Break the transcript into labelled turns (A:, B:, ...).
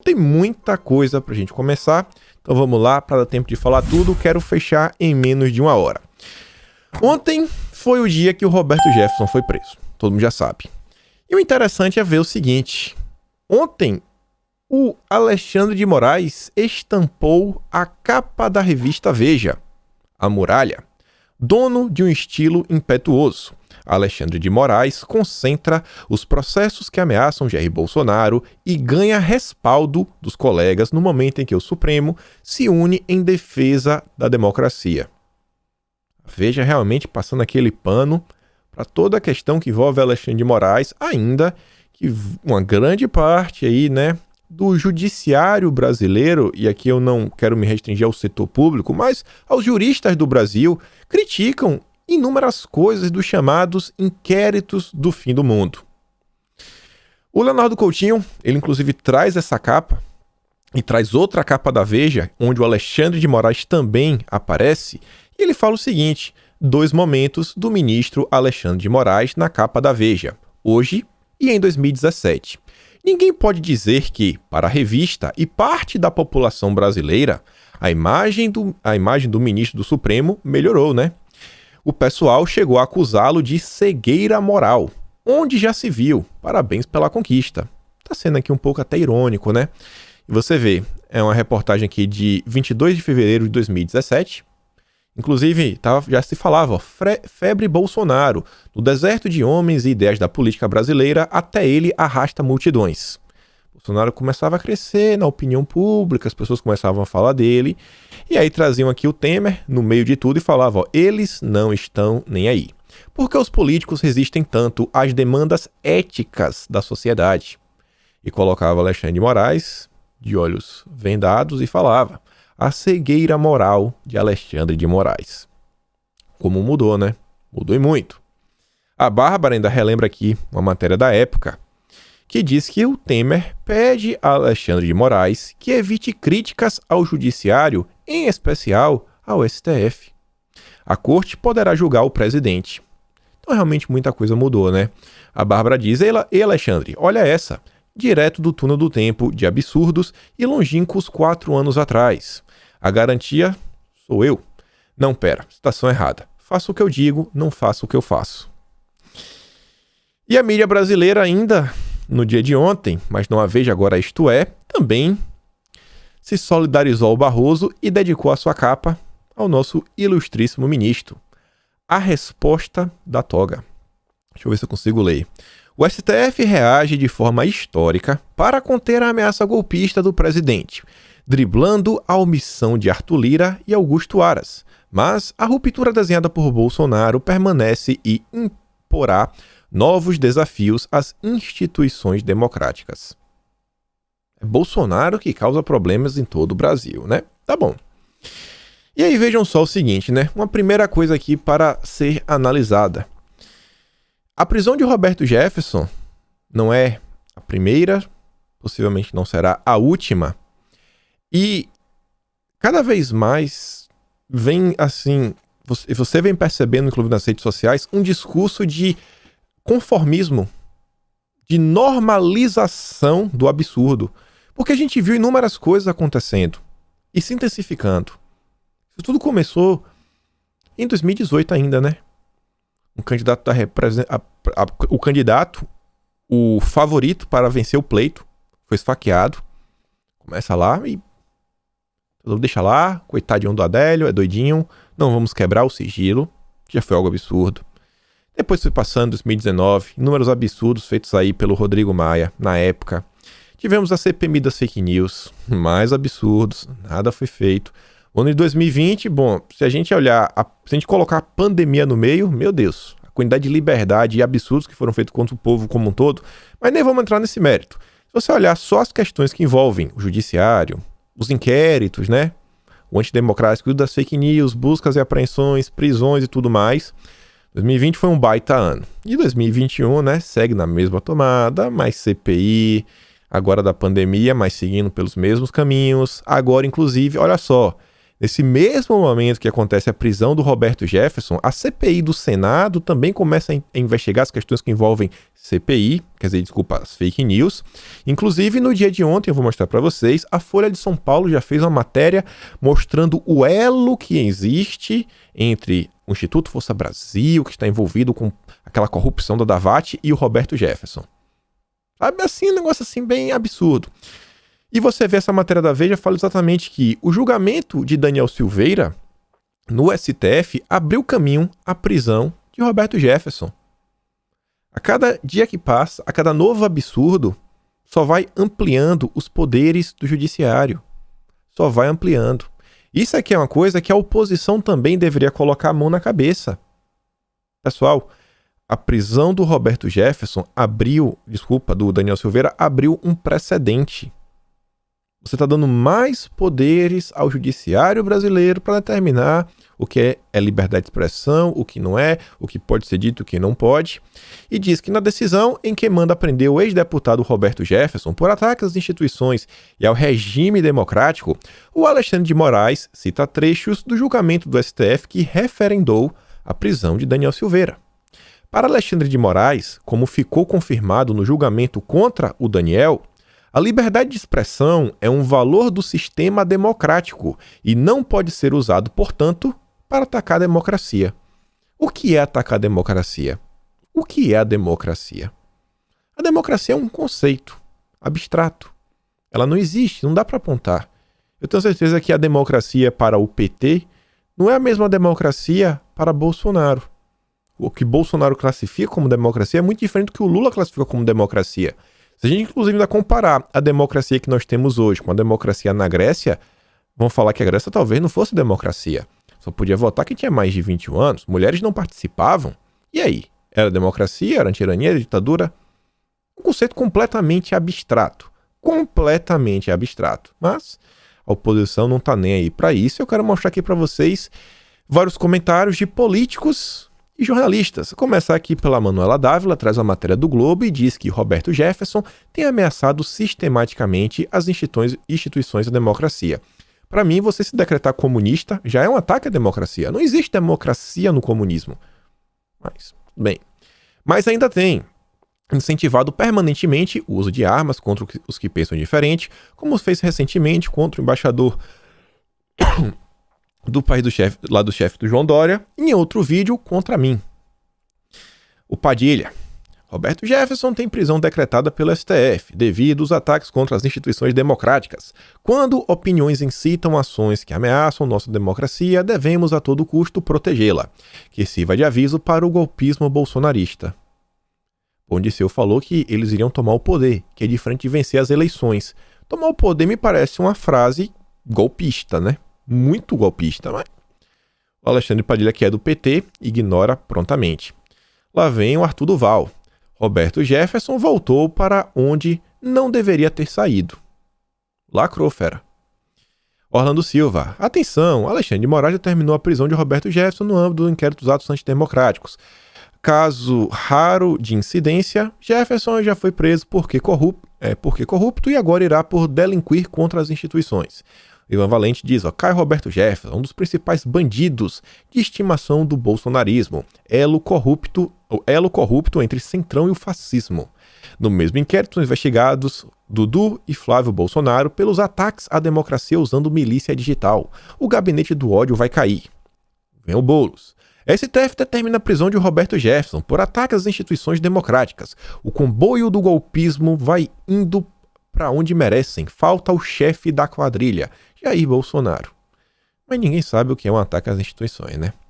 A: Tem muita coisa pra gente começar, então vamos lá, para dar tempo de falar tudo, quero fechar em menos de 1 hora. Ontem foi o dia que o Roberto Jefferson foi preso, todo mundo já sabe. E o interessante é ver o seguinte: ontem o Alexandre de Moraes estampou a capa da revista Veja, A Muralha. Dono de um estilo impetuoso, Alexandre de Moraes concentra os processos que ameaçam Jair Bolsonaro e ganha respaldo dos colegas no momento em que o Supremo se une em defesa da democracia. Veja realmente passando aquele pano para toda a questão que envolve Alexandre de Moraes, ainda que uma grande parte aí, do judiciário brasileiro, e aqui eu não quero me restringir ao setor público, mas aos juristas do Brasil, criticam inúmeras coisas dos chamados inquéritos do fim do mundo. O Leonardo Coutinho, ele inclusive traz essa capa e traz outra capa da Veja, onde o Alexandre de Moraes também aparece, e ele fala o seguinte: 2 momentos do ministro Alexandre de Moraes na capa da Veja, hoje e em 2017. Ninguém pode dizer que, para a revista e parte da população brasileira, a imagem do ministro do Supremo melhorou, O pessoal chegou a acusá-lo de cegueira moral, onde já se viu. Parabéns pela conquista. Tá sendo aqui um pouco até irônico, E você vê, é uma reportagem aqui de 22 de fevereiro de 2017. Inclusive, já se falava, febre Bolsonaro. No deserto de homens e ideias da política brasileira, até ele arrasta multidões. Bolsonaro começava a crescer na opinião pública, as pessoas começavam a falar dele. E aí traziam aqui o Temer no meio de tudo e falavam, eles não estão nem aí. Porque os políticos resistem tanto às demandas éticas da sociedade. E colocava Alexandre de Moraes de olhos vendados e falava, a cegueira moral de Alexandre de Moraes. Como mudou, Mudou e muito. A Bárbara ainda relembra aqui uma matéria da época, que diz que o Temer pede a Alexandre de Moraes que evite críticas ao judiciário, em especial ao STF. A corte poderá julgar o presidente. Então realmente muita coisa mudou, A Bárbara diz, e Alexandre, olha essa, direto do túnel do tempo de absurdos e longínquos 4 anos atrás. A garantia sou eu. Não, pera, citação errada. Faço o que eu digo, não faço o que eu faço. E a mídia brasileira ainda, no dia de ontem, mas não a Veja agora isto é, também se solidarizou ao Barroso e dedicou a sua capa ao nosso ilustríssimo ministro. A resposta da toga. Deixa eu ver se eu consigo ler. O STF reage de forma histórica para conter a ameaça golpista do presidente, driblando a omissão de Arthur Lira e Augusto Aras. Mas a ruptura desenhada por Bolsonaro permanece e imporá novos desafios às instituições democráticas. É Bolsonaro que causa problemas em todo o Brasil, Tá bom. E aí vejam só o seguinte, Uma primeira coisa aqui para ser analisada. A prisão de Roberto Jefferson não é a primeira, possivelmente não será a última. E cada vez mais vem assim, você vem percebendo, inclusive nas redes sociais, um discurso de conformismo, de normalização do absurdo. Porque a gente viu inúmeras coisas acontecendo e se intensificando. Isso tudo começou em 2018 ainda, Um candidato o favorito para vencer o pleito, foi esfaqueado. Começa lá e deixa lá, coitadinho do Adélio, é doidinho, não vamos quebrar o sigilo, que já foi algo absurdo. Depois foi passando 2019, inúmeros absurdos feitos aí pelo Rodrigo Maia, na época. Tivemos a CPMI das fake news, mais absurdos, nada foi feito. O ano de 2020, se a gente olhar, se a gente colocar a pandemia no meio, meu Deus, a quantidade de liberdade e absurdos que foram feitos contra o povo como um todo, mas nem vamos entrar nesse mérito. Se você olhar só as questões que envolvem o judiciário, os inquéritos, o antidemocrático das fake news, buscas e apreensões, prisões e tudo mais, 2020 foi um baita ano. E 2021, segue na mesma tomada, mais CPI, agora da pandemia, mas seguindo pelos mesmos caminhos. Agora, inclusive, olha só, Nesse mesmo momento que acontece a prisão do Roberto Jefferson, a CPI do Senado também começa a investigar as questões que envolvem CPI, as fake news. Inclusive, no dia de ontem, eu vou mostrar para vocês, a Folha de São Paulo já fez uma matéria mostrando o elo que existe entre o Instituto Força Brasil, que está envolvido com aquela corrupção da Davat, e o Roberto Jefferson. Sabe assim, um negócio assim bem absurdo. E você vê essa matéria da Veja, fala exatamente que o julgamento de Daniel Silveira no STF abriu caminho à prisão de Roberto Jefferson. A cada dia que passa, a cada novo absurdo, só vai ampliando os poderes do judiciário. Só vai ampliando. Isso aqui é uma coisa que a oposição também deveria colocar a mão na cabeça. Pessoal, a prisão do Roberto Jefferson do Daniel Silveira abriu um precedente. Você está dando mais poderes ao judiciário brasileiro para determinar o que é liberdade de expressão, o que não é, o que pode ser dito, o que não pode. E diz que na decisão em que manda prender o ex-deputado Roberto Jefferson por ataques às instituições e ao regime democrático, o Alexandre de Moraes cita trechos do julgamento do STF que referendou a prisão de Daniel Silveira. Para Alexandre de Moraes, como ficou confirmado no julgamento contra o Daniel, a liberdade de expressão é um valor do sistema democrático e não pode ser usado, portanto, para atacar a democracia. O que é atacar a democracia? O que é a democracia? A democracia é um conceito abstrato. Ela não existe, não dá para apontar. Eu tenho certeza que a democracia para o PT não é a mesma democracia para Bolsonaro. O que Bolsonaro classifica como democracia é muito diferente do que o Lula classifica como democracia. Se a gente, inclusive, ainda comparar a democracia que nós temos hoje com a democracia na Grécia, vão falar que a Grécia talvez não fosse democracia. Só podia votar quem tinha mais de 21 anos. Mulheres não participavam. E aí? Era democracia? Era tirania? Era ditadura? Um conceito completamente abstrato. Completamente abstrato. Mas a oposição não está nem aí para isso. Eu quero mostrar aqui para vocês vários comentários de políticos e jornalistas. Vou começar aqui pela Manuela Dávila, traz a matéria do Globo e diz que Roberto Jefferson tem ameaçado sistematicamente as instituições da democracia. Para mim, você se decretar comunista já é um ataque à democracia. Não existe democracia no comunismo. Mas ainda tem incentivado permanentemente o uso de armas contra os que pensam diferente, como fez recentemente contra o embaixador do país do chefe do João Dória, em outro vídeo contra mim. O Padilha. Roberto Jefferson tem prisão decretada pelo STF devido aos ataques contra as instituições democráticas. Quando opiniões incitam ações que ameaçam nossa democracia, devemos a todo custo protegê-la. Que sirva de aviso para o golpismo bolsonarista. O Disseu falou que eles iriam tomar o poder, que é diferente de vencer as eleições. Tomar o poder me parece uma frase golpista, né? Muito golpista, mas o Alexandre Padilha, que é do PT, ignora prontamente. Lá vem o Arthur Duval. Roberto Jefferson voltou para onde não deveria ter saído. Lacrou, fera. Orlando Silva. Atenção, Alexandre de Moraes determinou a prisão de Roberto Jefferson no âmbito do inquérito dos atos antidemocráticos. Caso raro de incidência, Jefferson já foi preso porque corrupto e agora irá por delinquir contra as instituições. Ivan Valente diz, Caio Roberto Jefferson, um dos principais bandidos de estimação do bolsonarismo, elo corrupto entre Centrão e o fascismo. No mesmo inquérito são investigados Dudu e Flávio Bolsonaro pelos ataques à democracia usando milícia digital. O gabinete do ódio vai cair. Vem o Boulos. STF determina a prisão de Roberto Jefferson por ataques às instituições democráticas. O comboio do golpismo vai indo para onde merecem. Falta o chefe da quadrilha, Jair Bolsonaro. Mas ninguém sabe o que é um ataque às instituições, né?